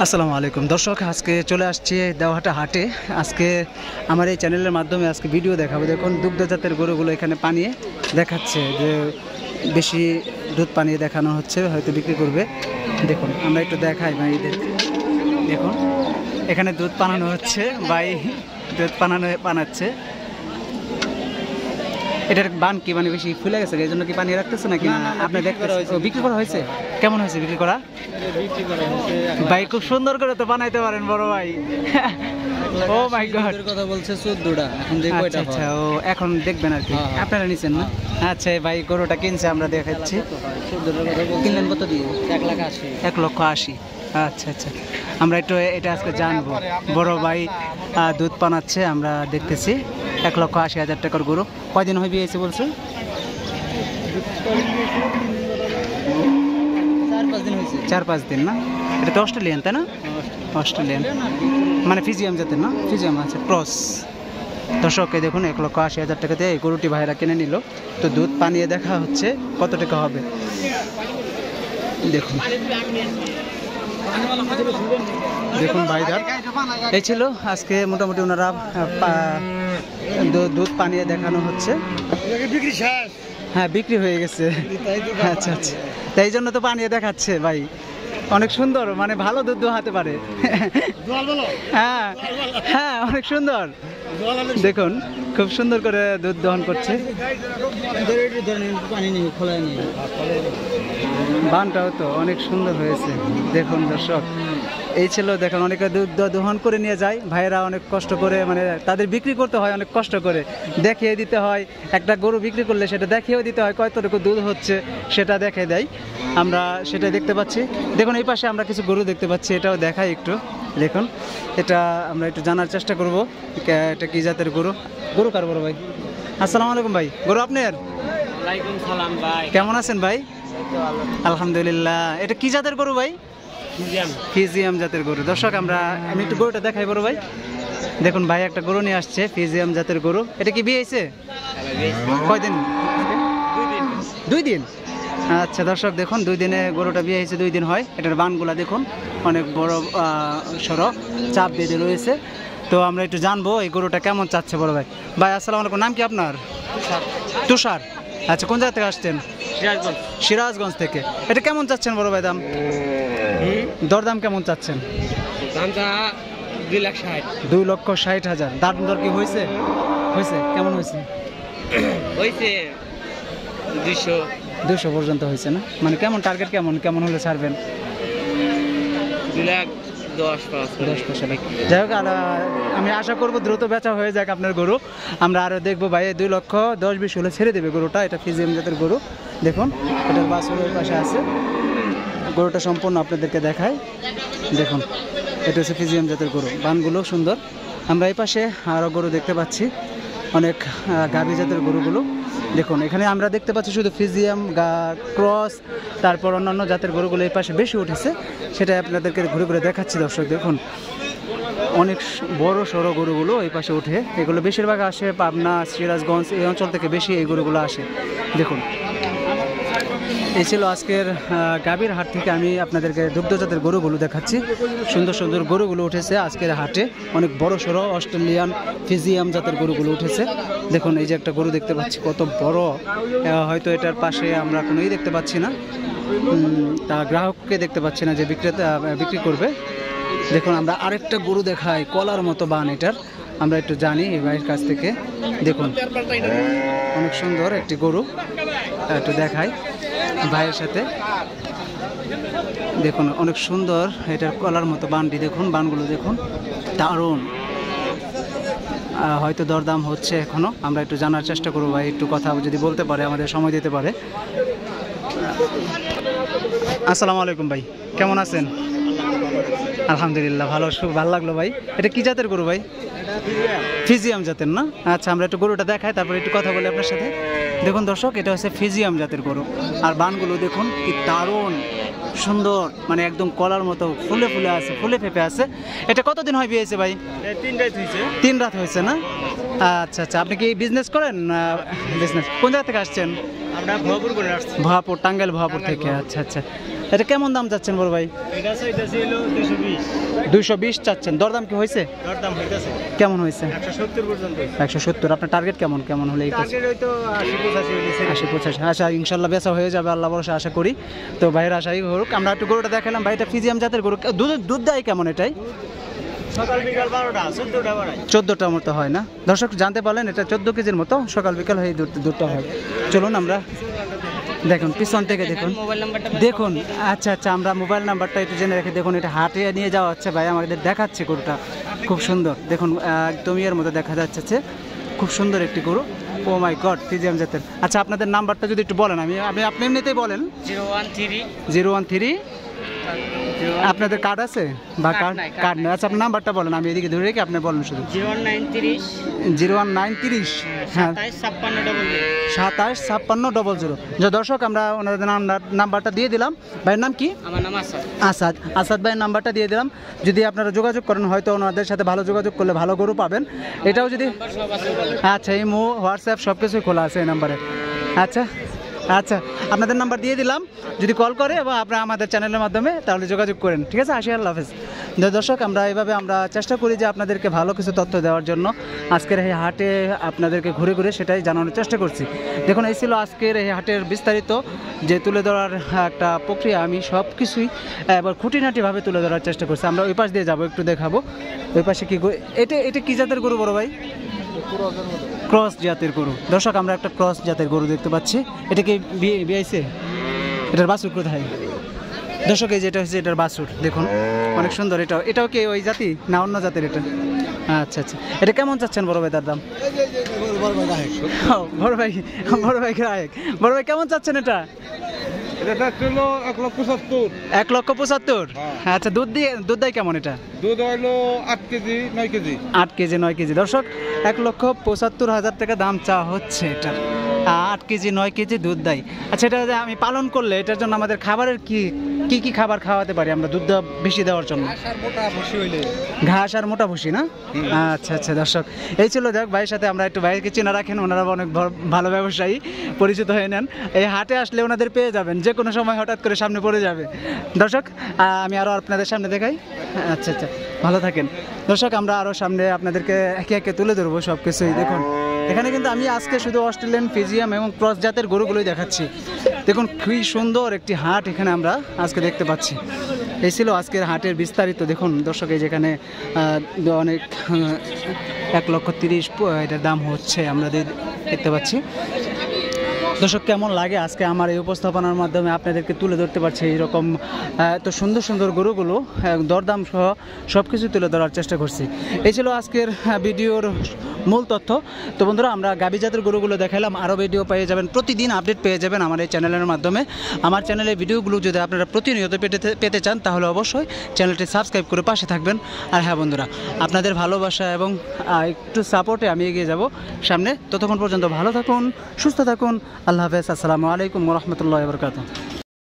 আসসালামু আলাইকুম দর্শক, আজকে চলে আসছি দেওহাটা হাটে। আজকে আমার এই চ্যানেলের মাধ্যমে আজকে ভিডিও দেখাবো। দেখুন দুগ্ধজাতের গরুগুলো এখানে পানিয়ে দেখাচ্ছে, যে বেশি দুধ পানিয়ে দেখানো হচ্ছে, হয়তো বিক্রি করবে। দেখুন আমরা একটু দেখাই ভাইদের। দেখুন এখানে দুধ পানানো হচ্ছে, ভাই দুধ পানাচ্ছে। এটার বান কি মানে বেশি ফুলে গেছে, এই জন্য কি পানি রাখতেছে নাকি? আপনি দেখতে বিক্রি করা হয়েছে? কেমন হয়েছে বিক্রি করা? ভাই খুব সুন্দর করে তো বানাইতে পারেন বড় ভাই। ও মাই গড, কথা বলছে 14টা, এখন দেখো এটা। আচ্ছা ও এখন দেখবেন আর কি, আপনারা নিছেন না? আচ্ছা ভাই গরুটা কিনছে, আমরা দেখাচ্ছি। 14টার কথা বলছে। কিনলেন কত দিয়ে? 1,80,000। 1,80,000। আচ্ছা আচ্ছা, আমরা একটু এটা আজকে জানবো। বড় ভাই দুধ পানাচ্ছে, আমরা দেখতেছি। 1,80,000 টাকার গরু। কয়দিন হয়ে বিয়েছে বলছে? 4-5 দিন হয়েছে। 4-5 দিন না? এটা তো অস্ট্রেলিয়ান তাই না? অস্ট্রেলিয়ান মানে ফিজিয়াম জাতের না? ফিজিয়াম আছে, ক্রস। দর্শককে দেখুন 1,80,000 টাকা দিয়ে এই গরুটি ভাইরা কিনে নিল। তো দুধ পানিয়ে দেখা হচ্ছে কত টাকা হবে। দেখুন দেখুন ভাইরা, এই ছিল আজকে মোটামুটি ওনারা দুধ পানিয়ে দেখানো হচ্ছে। হ্যাঁ বিক্রি হয়ে গেছে। আচ্ছা আচ্ছা, তাই জন্য তো পানিয়ে দেখাচ্ছে ভাই। অনেক সুন্দর, মানে ভালো দুধ দোহাতে পারে। হ্যাঁ হ্যাঁ অনেক সুন্দর। দেখুন খুব সুন্দর করে দুধ দহন করছে। বানটাও তো অনেক সুন্দর হয়েছে। দেখুন দর্শক, এই ছিল দেখুন, অনেকে দুধ দহন করে নিয়ে যায় ভাইয়েরা, অনেক কষ্ট করে, মানে তাদের বিক্রি করতে হয় অনেক কষ্ট করে, দেখিয়ে দিতে হয়। একটা গরু বিক্রি করলে সেটা দেখিয়েও দিতে হয় কতটুকু দুধ হচ্ছে, সেটা দেখে দেয়। আমরা সেটাই দেখতে পাচ্ছি। দেখুন এই পাশে আমরা কিছু গরু দেখতে পাচ্ছি, এটাও দেখাই একটু। দেখুন এটা আমরা একটু জানার চেষ্টা করব, এটা কি জাতের গরু। গরু কার বড় ভাই? আসসালামু আলাইকুম ভাই, গরু আপনার? ওয়ালাইকুম সালাম ভাই। কেমন আছেন ভাই? আলহামদুলিল্লাহ। এটা কি জাতের গরু ভাই? ফিজিয়াম জাতের গরু। দর্শক আমি একটু গরুটা দেখাই বড় ভাই। দেখুন ভাই একটা গরু নিয়ে আসছে, ফিজিয়াম জাতের গরু। এটা কি বিয়ে হয়েছে? কয়দিন? 2 দিন। আচ্ছা দর্শক দেখুন, 2 দিনে গরুটা বিয়ে হয়েছে, 2 দিন হয়। এটার বানগুলা দেখুন অনেক বড় সড়ক চাপ বেঁধে রয়েছে। তো আমরা একটু জানবো এই গরুটা কেমন চাচ্ছে বড় ভাই। ভাই আসসালামু আলাইকুম, নাম কি আপনার? তুষার। আচ্ছা কোন জায়গা থেকে আসছেন? সিরাজগঞ্জ থেকে। এটা কেমন চাচ্ছেন বড় ভাই দাম? দরদাম কেমন চাচ্ছেন? 2,60,000। দাম দর কি হয়েছে? কেমন হয়েছে? 200 পর্যন্ত হয়েছে না? মানে কেমন টার্গেট, কেমন হলে ছাড়বেন? 2,10,000। যাই হোক, আমি আশা করবো দ্রুত বেচা হয়ে যাক আপনার গরু। আমরা আরও দেখবো ভাই, 2,10,000-20 হলে ছেড়ে দেবে গরুটা। এটা ফিজিয়াম জাতের গরু। দেখুন এটার বাছুরের পাশে আছে। গরুটা সম্পূর্ণ আপনাদেরকে দেখায়। দেখুন এটা হচ্ছে ফিজিয়াম জাতের গরু, বানগুলো সুন্দর। আমরা এই পাশে আরও গরু দেখতে পাচ্ছি, অনেক গাভী জাতের গরুগুলো। দেখুন এখানে আমরা দেখতে পাচ্ছি শুধু ফিজিয়াম, ক্রস, তারপর অন্যান্য জাতের গরুগুলো এই পাশে বেশি উঠেছে, সেটা আপনাদেরকে ঘুরে ঘুরে দেখাচ্ছি দর্শক। দেখুন অনেক বড় সড়ো গরুগুলো এই পাশে উঠে, এগুলো বেশিরভাগ আসে পাবনা, সিরাজগঞ্জ এই অঞ্চল থেকে বেশি এই গরুগুলো আসে। দেখুন এই ছিল আজকের গাভীর হাট থেকে আমি আপনাদেরকে দুগ্ধজাতের গরুগুলো দেখাচ্ছি। সুন্দর সুন্দর গরুগুলো উঠেছে আজকের হাটে, অনেক বড় সড়ো অস্ট্রেলিয়ান ফিজিয়াম জাতের গরুগুলো উঠেছে। দেখুন এই যে একটা গরু দেখতে পাচ্ছি, কত বড়। হয়তো এটার পাশে আমরা কোনোই দেখতে পাচ্ছি না, তা গ্রাহককে দেখতে পাচ্ছি না যে বিক্রি করবে। দেখুন আমরা আরেকটা গরু দেখাই, কলার মতো বান এটার, আমরা একটু জানি এই ভাইয়ের কাছ থেকে। দেখুন অনেক সুন্দর একটি গরু, একটু দেখাই ভাইয়ের সাথে। দেখুন অনেক সুন্দর, এটার কলার মতো বানটি দেখুন, বানগুলো দেখুন দারুণ। হয়তো দরদাম হচ্ছে এখনো, আমরা একটু জানার চেষ্টা করবো ভাই, একটু কথা যদি বলতে পারে, আমাদের সময় দিতে পারে। আসসালামু আলাইকুম ভাই, কেমন আছেন? আলহামদুলিল্লাহ ভালো লাগলো ভাই। এটা কি জাতের গরু ভাই? ফিজিয়াম জাতের না? আচ্ছা আমরা একটু গরুটা দেখাই, তারপরে একটু কথা বলি আপনার সাথে। দেখুন দর্শক এটা হচ্ছে ফিজিয়াম জাতের গরু, আর বানগুলো দেখুন কি দারুণ সুন্দর, মানে একদম কলার মতো ফুলে ফুলে আছে, ফুলে ফেপে আছে। এটা কতদিন হয় বিয়েছে ভাই? 3 রাত হয়েছে না? আচ্ছা আচ্ছা, আপনি কি বিজনেস করেন? বিজনেস কোন জায়গা থেকে আসছেন? আমরা ভবাপুর করে আসছি। ভবাপুর, টাঙ্গাইল ভবাপুর থেকে। আচ্ছা আচ্ছা, এটা কেমন দাম চাচ্ছেন বড় ভাই? এটা ছিল 220 220 চাচ্ছেন, দরদাম কি হয়েছে? দরদাম হইতাছে কেমন হয়েছে? 170 পর্যন্ত। 170। আপনার টার্গেট কেমন হলে এই কাজ? টার্গেট হয়তো 80-85 হইছে। 80-85। আচ্ছা, ইনশাল্লাহ বেচা হয়ে যাবে আল্লাহ ভরসা আশা করি। তো ভাইয়ের আশাই হোক। আমরা একটু গরুটা দেখালাম ভাই, এটা ফিজিয়াম জাতের গরু। দুধ দেয় কেমন এটাই? সকাল বিকাল 12টা 14টা বাড়ায়। 14টার মতো হয় না দর্শক? জানতে পারলেন এটা 14 কেজির মতো সকাল বিকাল হয়ে দুধটা হয়। চলুন আমরা দেখুন পিছন থেকে দেখুন মোবাইল নাম্বারটা দেখুন। আচ্ছা, আমরা মোবাইল নাম্বারটা একটু জেনে রেখে দেখুন, এটা হাটে নিয়ে যাওয়া হচ্ছে ভাই, আমাদের দেখাচ্ছে গরুটা খুব সুন্দর। দেখুন একদমই এর মতো দেখা যাচ্ছে, খুব সুন্দর একটি গরু। ও মাই গড, ফিজিয়াম জাতের। আচ্ছা, আপনাদের নাম্বারটা যদি একটু বলেন। আপনি এমনিতেই বলেন। 013 আপনাদের কার্ড আছে বা কার্ড নেই? আচ্ছা, আপনার নাম্বারটা বলেন, আমি এদিকে ধরে রেখে আপনি বলেন শুধু। 01930 হ্যাঁ 275600। যে দর্শক আমরা ওনাদের নাম্বারটা দিয়ে দিলাম। ভাইয়ের নাম কি? আমার নাম আসাদ। আসাদ ভাইয়ের নাম্বারটা দিয়ে দিলাম। যদি আপনারা যোগাযোগ করেন হয়তো ওনাদের সাথে ভালো যোগাযোগ করলে ভালো গরু পাবেন। এটাও যদি আচ্ছা, ইমো হোয়াটসঅ্যাপ সব কিছুই খোলা আছে এই নাম্বারে। আচ্ছা, আপনাদের নাম্বার দিয়ে দিলাম, যদি কল করে এবং আপনারা আমাদের চ্যানেলের মাধ্যমে তাহলে যোগাযোগ করেন। ঠিক আছে, আসি, আল্লাহ হাফেজ। দর্শক আমরা আমরা চেষ্টা করি যে আপনাদেরকে ভালো কিছু তথ্য দেওয়ার জন্য। আজকের এই হাটে আপনাদেরকে ঘুরে ঘুরে সেটাই জানানোর চেষ্টা করছি। দেখুন, এই ছিল আজকের এই হাটের বিস্তারিত যে তুলে ধরার একটা প্রক্রিয়া। আমি সব কিছুই এবার খুঁটিনাটিভাবে তুলে ধরার চেষ্টা করছি। আমরা ওই পাশ দিয়ে যাবো, একটু দেখাবো ওই পাশে কি। এটা কি জাতের গরু বড় ভাই? ক্রস জাতের গরু। দর্শক আমরা একটা ক্রস জাতের গরু দেখতে পাচ্ছি। এটা কি বিয়াইছে? এটার বাছুর কোথায়? দর্শক এই যেটা হচ্ছে এটার বাছুর, দেখুন অনেক সুন্দর। এটাও কি ওই জাতি না অন্য জাতের এটা? আচ্ছা, এটা কেমন চাচ্ছেন বড় ভাই তার দাম? বড় ভাই কেমন চাচ্ছেন এটা? 1,75,000। 1,75,000। আচ্ছা, দুধ দেয় কেমন এটা? দুধ হইলো 8 কেজি 9 কেজি। 8 KG 9 KG. দর্শক 1,75,000 টাকা দাম চাওয়া হচ্ছে এটার। 8 কেজি 9 কেজি দুধ দেয়। আচ্ছা, এটা যে আমি পালন করলে এটার জন্য আমাদের খাবারের কি খাবার খাওয়াতে পারি আমরা দুধ বেশি দেওয়ার জন্য? ঘাস আর মোটা ভুসি না? আচ্ছা দর্শক এই ছিল। যাক, ভাইয়ের সাথে আমরা একটু ভাইকে চেনা রাখেন, ওনারা অনেক ভালো ব্যবসায়ী, পরিচিত হয়ে নেন। এই হাটে আসলে ওনাদের পেয়ে যাবেন, যে কোনো সময় হঠাৎ করে সামনে পড়ে যাবে। দর্শক আমি আরও আপনাদের সামনে দেখাই। আচ্ছা, ভালো থাকেন দর্শক। আমরা আরও সামনে আপনাদেরকে একে একে তুলে ধরবো সব কিছুই। দেখুন এখানে কিন্তু আমি আজকে শুধু অস্ট্রেলিয়ান ফিজিয়াম এবং ক্রস জাতের গরুগুলোই দেখাচ্ছি। দেখুন খুবই সুন্দর একটি হাট এখানে আমরা আজকে দেখতে পাচ্ছি। এই ছিল আজকের হাটের বিস্তারিত। দেখুন দর্শক, এই যেখানে অনেক 1,30,000 এটার দাম হচ্ছে আমরা দেখতে পাচ্ছি। দর্শক কেমন লাগে আজকে আমার এই উপস্থাপনার মাধ্যমে আপনাদেরকে তুলে ধরতে পারছি এইরকম এত সুন্দর সুন্দর গরুগুলো, দরদাম সহ সব কিছু তুলে ধরার চেষ্টা করছি। এই ছিল আজকের ভিডিওর মূল তথ্য। তো বন্ধুরা, আমরা গাভী জাতের গরুগুলো দেখালাম। আরও ভিডিও পেয়ে যাবেন, প্রতিদিন আপডেট পেয়ে যাবেন আমার এই চ্যানেলের মাধ্যমে। আমার চ্যানেলের ভিডিওগুলো যদি আপনারা প্রতিনিয়ত পেতে চান তাহলে অবশ্যই চ্যানেলটি সাবস্ক্রাইব করে পাশে থাকবেন। আর হ্যাঁ বন্ধুরা, আপনাদের ভালোবাসা এবং একটু সাপোর্টে আমি এগিয়ে যাব সামনে। ততক্ষণ পর্যন্ত ভালো থাকুন, সুস্থ থাকুন। আল্লাহ হাফেজ। আসসালামু আলাইকুম ওয়া রাহমাতুল্লাহি ওয়া বারাকাতুহু।